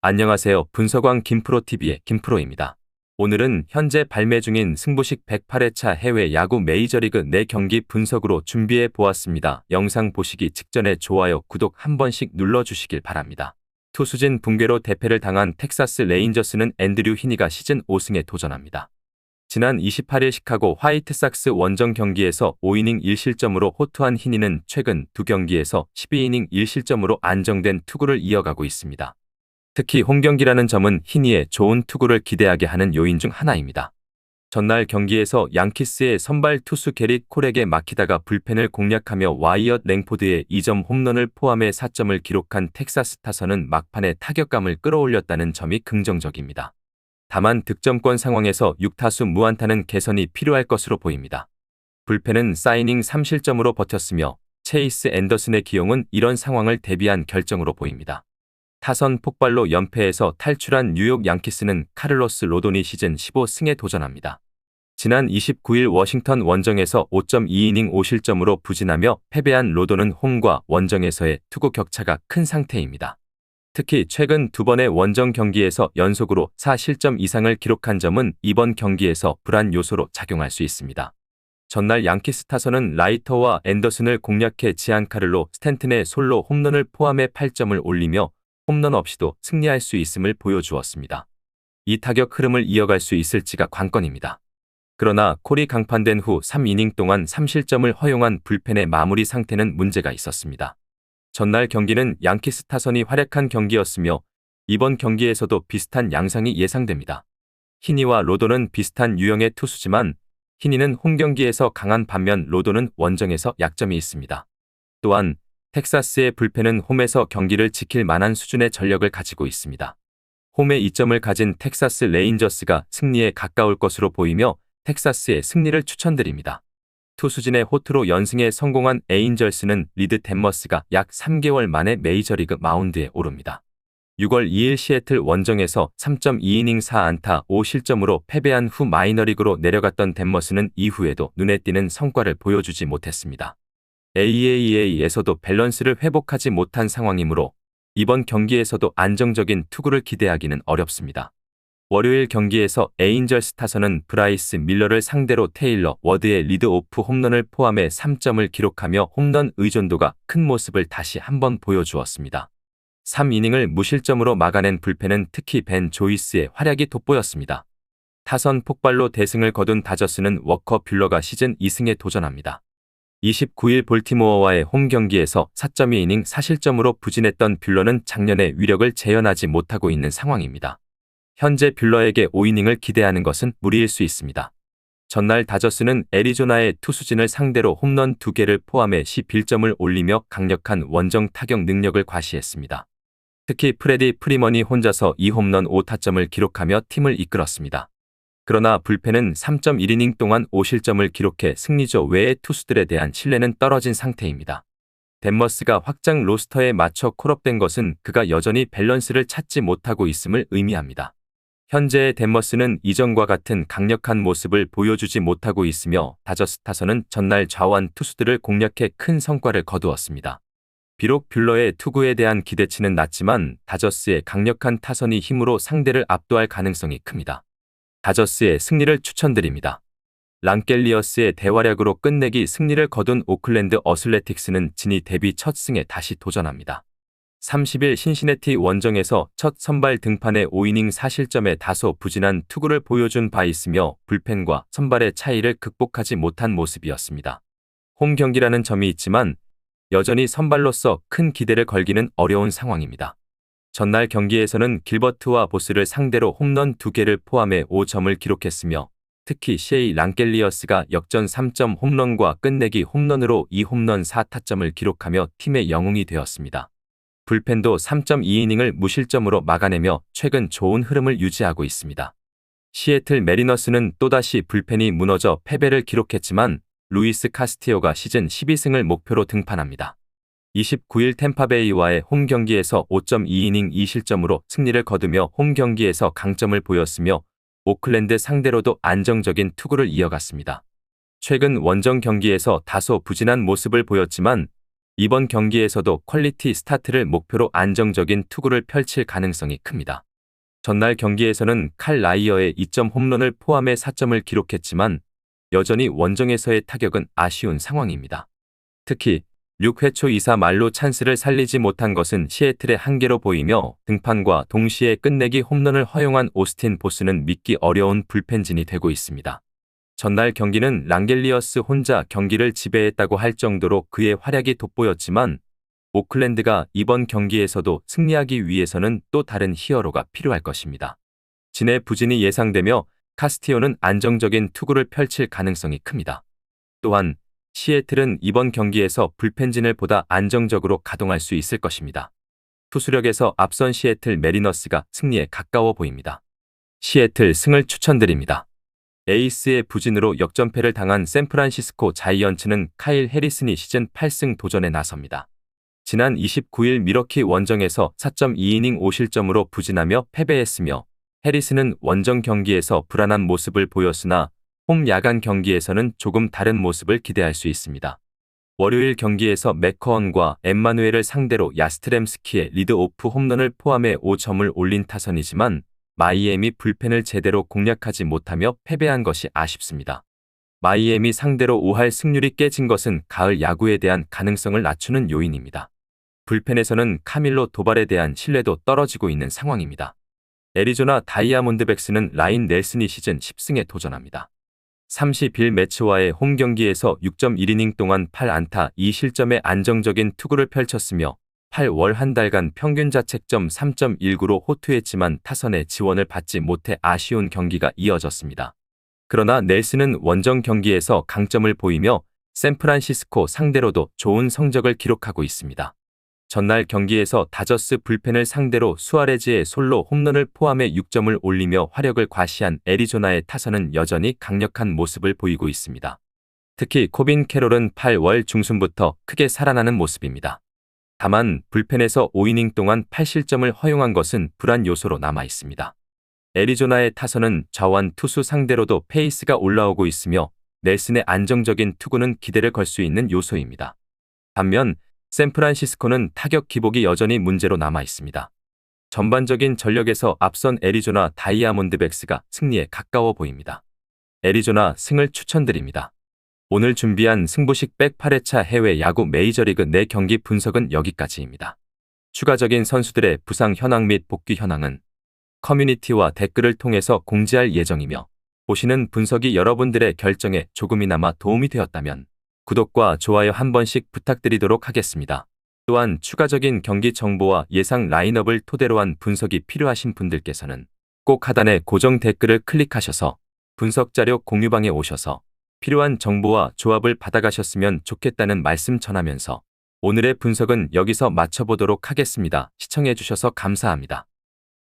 안녕하세요. 분석왕 김프로TV의 김프로입니다. 오늘은 현재 발매 중인 승부식 108회차 해외 야구 메이저리그 4경기 분석으로 준비해 보았습니다. 영상 보시기 직전에 좋아요, 구독 한 번씩 눌러주시길 바랍니다. 투수진 붕괴로 대패를 당한 텍사스 레인저스는 앤드류 히니가 시즌 5승에 도전합니다. 지난 28일 시카고 화이트삭스 원정 경기에서 5이닝 1실점으로 호투한 히니는 최근 2경기에서 12이닝 1실점으로 안정된 투구를 이어가고 있습니다. 특히 홈경기라는 점은 히니의 좋은 투구를 기대하게 하는 요인 중 하나입니다. 전날 경기에서 양키스의 선발 투수 게릿 콜에게 막히다가 불펜을 공략하며 와이엇 랭포드의 2점 홈런을 포함해 4점을 기록한 텍사스 타선은 막판에 타격감을 끌어올렸다는 점이 긍정적입니다. 다만 득점권 상황에서 6타수 무안타는 개선이 필요할 것으로 보입니다. 불펜은 4이닝 3실점으로 버텼으며 체이스 앤더슨의 기용은 이런 상황을 대비한 결정으로 보입니다. 타선 폭발로 연패에서 탈출한 뉴욕 양키스는 카를로스 로돈이 시즌 15승에 도전합니다. 지난 29일 워싱턴 원정에서 5.2이닝 5실점으로 부진하며 패배한 로돈은 홈과 원정에서의 투구 격차가 큰 상태입니다. 특히 최근 2번의 원정 경기에서 연속으로 4실점 이상을 기록한 점은 이번 경기에서 불안 요소로 작용할 수 있습니다. 전날 양키스 타선은 라이터와 앤더슨을 공략해 지안카를로 스탠튼의 솔로 홈런을 포함해 8점을 올리며 홈런 없이도 승리할 수 있음을 보여주었습니다. 이 타격 흐름을 이어갈 수 있을지가 관건입니다. 그러나 콜이 강판된 후 3이닝 동안 3실점을 허용한 불펜의 마무리 상태는 문제가 있었습니다. 전날 경기는 양키스 타선이 활약한 경기였으며 이번 경기에서도 비슷한 양상이 예상됩니다. 히니와 로돈은 비슷한 유형의 투수지만 히니는 홈경기에서 강한 반면 로돈은 원정에서 약점이 있습니다. 또한 텍사스의 불펜은 홈에서 경기를 지킬 만한 수준의 전력을 가지고 있습니다. 홈에 이점을 가진 텍사스 레인저스가 승리에 가까울 것으로 보이며 텍사스의 승리를 추천드립니다. 투수진의 호투로 연승에 성공한 에인절스는 리드 댄머스가 약 3개월 만에 메이저리그 마운드에 오릅니다. 6월 2일 시애틀 원정에서 3.2이닝 4안타 5실점으로 패배한 후 마이너리그로 내려갔던 댄머스는 이후에도 눈에 띄는 성과를 보여주지 못했습니다. AAA에서도 밸런스를 회복하지 못한 상황이므로 이번 경기에서도 안정적인 투구를 기대하기는 어렵습니다. 월요일 경기에서 에인절스 타선은 브라이스 밀러를 상대로 테일러 워드의 리드오프 홈런을 포함해 3점을 기록하며 홈런 의존도가 큰 모습을 다시 한번 보여주었습니다. 3이닝을 무실점으로 막아낸 불펜은 특히 벤 조이스의 활약이 돋보였습니다. 타선 폭발로 대승을 거둔 다저스는 워커 뷰러가 시즌 2승에 도전합니다. 29일 볼티모어와의 홈 경기에서 4.2이닝 4실점으로 부진했던 뷰러는 작년의 위력을 재현하지 못하고 있는 상황입니다. 현재 뷰러에게 5이닝을 기대하는 것은 무리일 수 있습니다. 전날 다저스는 애리조나의 투수진을 상대로 홈런 2개를 포함해 11점을 올리며 강력한 원정 타격 능력을 과시했습니다. 특히 프레디 프리먼이 혼자서 2홈런 5타점을 기록하며 팀을 이끌었습니다. 그러나 불펜은 3.1이닝 동안 5실점을 기록해 승리조 외의 투수들에 대한 신뢰는 떨어진 상태입니다. 댄머스가 확장 로스터에 맞춰 콜업된 것은 그가 여전히 밸런스를 찾지 못하고 있음을 의미합니다. 현재의 댄머스는 이전과 같은 강력한 모습을 보여주지 못하고 있으며 다저스 타선은 전날 좌완 투수들을 공략해 큰 성과를 거두었습니다. 비록 뷰러의 투구에 대한 기대치는 낮지만 다저스의 강력한 타선이 힘으로 상대를 압도할 가능성이 큽니다. 다저스의 승리를 추천드립니다. 랑켈리어스의 대활약으로 끝내기 승리를 거둔 오클랜드 어슬레틱스는 진이 데뷔 첫 승에 다시 도전합니다. 30일 신시내티 원정에서 첫 선발 등판에 5이닝 4실점에 다소 부진한 투구를 보여준 바 있으며 불펜과 선발의 차이를 극복하지 못한 모습이었습니다. 홈 경기라는 점이 있지만 여전히 선발로서 큰 기대를 걸기는 어려운 상황입니다. 전날 경기에서는 길버트와 보스를 상대로 홈런 2개를 포함해 5점을 기록했으며 특히 셰이 랑켈리어스가 역전 3점 홈런과 끝내기 홈런으로 2홈런 4타점을 기록하며 팀의 영웅이 되었습니다. 불펜도 3.2이닝을 무실점으로 막아내며 최근 좋은 흐름을 유지하고 있습니다. 시애틀 메리너스는 또다시 불펜이 무너져 패배를 기록했지만 루이스 카스티오가 시즌 12승을 목표로 등판합니다. 29일 템파베이와의 홈 경기에서 5.2이닝 2실점으로 승리를 거두며 홈 경기에서 강점을 보였으며 오클랜드 상대로도 안정적인 투구를 이어갔습니다. 최근 원정 경기에서 다소 부진한 모습을 보였지만 이번 경기에서도 퀄리티 스타트를 목표로 안정적인 투구를 펼칠 가능성이 큽니다. 전날 경기에서는 칼 라이어의 2점 홈런을 포함해 4점을 기록했지만 여전히 원정에서의 타격은 아쉬운 상황입니다. 특히 6회 초 2사 말로 찬스를 살리지 못한 것은 시애틀의 한계로 보이며 등판과 동시에 끝내기 홈런을 허용한 오스틴 보스는 믿기 어려운 불펜진이 되고 있습니다. 전날 경기는 랑겔리어스 혼자 경기를 지배했다고 할 정도로 그의 활약이 돋보였지만 오클랜드가 이번 경기에서도 승리하기 위해서는 또 다른 히어로가 필요할 것입니다. 진의 부진이 예상되며 카스티오는 안정적인 투구를 펼칠 가능성이 큽니다. 또한 시애틀은 이번 경기에서 불펜진을 보다 안정적으로 가동할 수 있을 것입니다. 투수력에서 앞선 시애틀 메리너스가 승리에 가까워 보입니다. 시애틀 승을 추천드립니다. 에이스의 부진으로 역전패를 당한 샌프란시스코 자이언츠는 카일 해리슨이 시즌 8승 도전에 나섭니다. 지난 29일 미러키 원정에서 4.2이닝 5실점으로 부진하며 패배했으며 해리슨은 원정 경기에서 불안한 모습을 보였으나 홈 야간 경기에서는 조금 다른 모습을 기대할 수 있습니다. 월요일 경기에서 맥커언과 엠마누엘을 상대로 야스트렘스키의 리드오프 홈런을 포함해 5점을 올린 타선이지만 마이애미 불펜을 제대로 공략하지 못하며 패배한 것이 아쉽습니다. 마이애미 상대로 5할 승률이 깨진 것은 가을 야구에 대한 가능성을 낮추는 요인입니다. 불펜에서는 카밀로 도발에 대한 신뢰도 떨어지고 있는 상황입니다. 애리조나 다이아몬드백스는 라인 넬슨이 시즌 10승에 도전합니다. 30일 매츠와의 홈 경기에서 6.1이닝 동안 8안타 2실점의 안정적인 투구를 펼쳤으며 8월 한 달간 평균 자책점 3.19로 호투했지만 타선의 지원을 받지 못해 아쉬운 경기가 이어졌습니다. 그러나 넬슨은 원정 경기에서 강점을 보이며 샌프란시스코 상대로도 좋은 성적을 기록하고 있습니다. 전날 경기에서 다저스 불펜을 상대로 수아레즈의 솔로 홈런을 포함해 6점을 올리며 화력을 과시한 애리조나의 타선은 여전히 강력한 모습을 보이고 있습니다. 특히 코빈 캐롤은 8월 중순부터 크게 살아나는 모습입니다. 다만 불펜에서 5이닝 동안 8실점을 허용한 것은 불안 요소로 남아 있습니다. 애리조나의 타선은 좌완 투수 상대로도 페이스가 올라오고 있으며 넬슨의 안정적인 투구는 기대를 걸 수 있는 요소입니다. 반면 샌프란시스코는 타격 기복이 여전히 문제로 남아 있습니다. 전반적인 전력에서 앞선 애리조나 다이아몬드백스가 승리에 가까워 보입니다. 애리조나 승을 추천드립니다. 오늘 준비한 승부식 108회차 해외 야구 메이저리그 내 경기 분석은 여기까지입니다. 추가적인 선수들의 부상 현황 및 복귀 현황은 커뮤니티와 댓글을 통해서 공지할 예정이며 보시는 분석이 여러분들의 결정에 조금이나마 도움이 되었다면 구독과 좋아요 한 번씩 부탁드리도록 하겠습니다. 또한 추가적인 경기 정보와 예상 라인업을 토대로 한 분석이 필요하신 분들께서는 꼭 하단의 고정 댓글을 클릭하셔서 분석 자료 공유방에 오셔서 필요한 정보와 조합을 받아가셨으면 좋겠다는 말씀 전하면서 오늘의 분석은 여기서 마쳐보도록 하겠습니다. 시청해주셔서 감사합니다.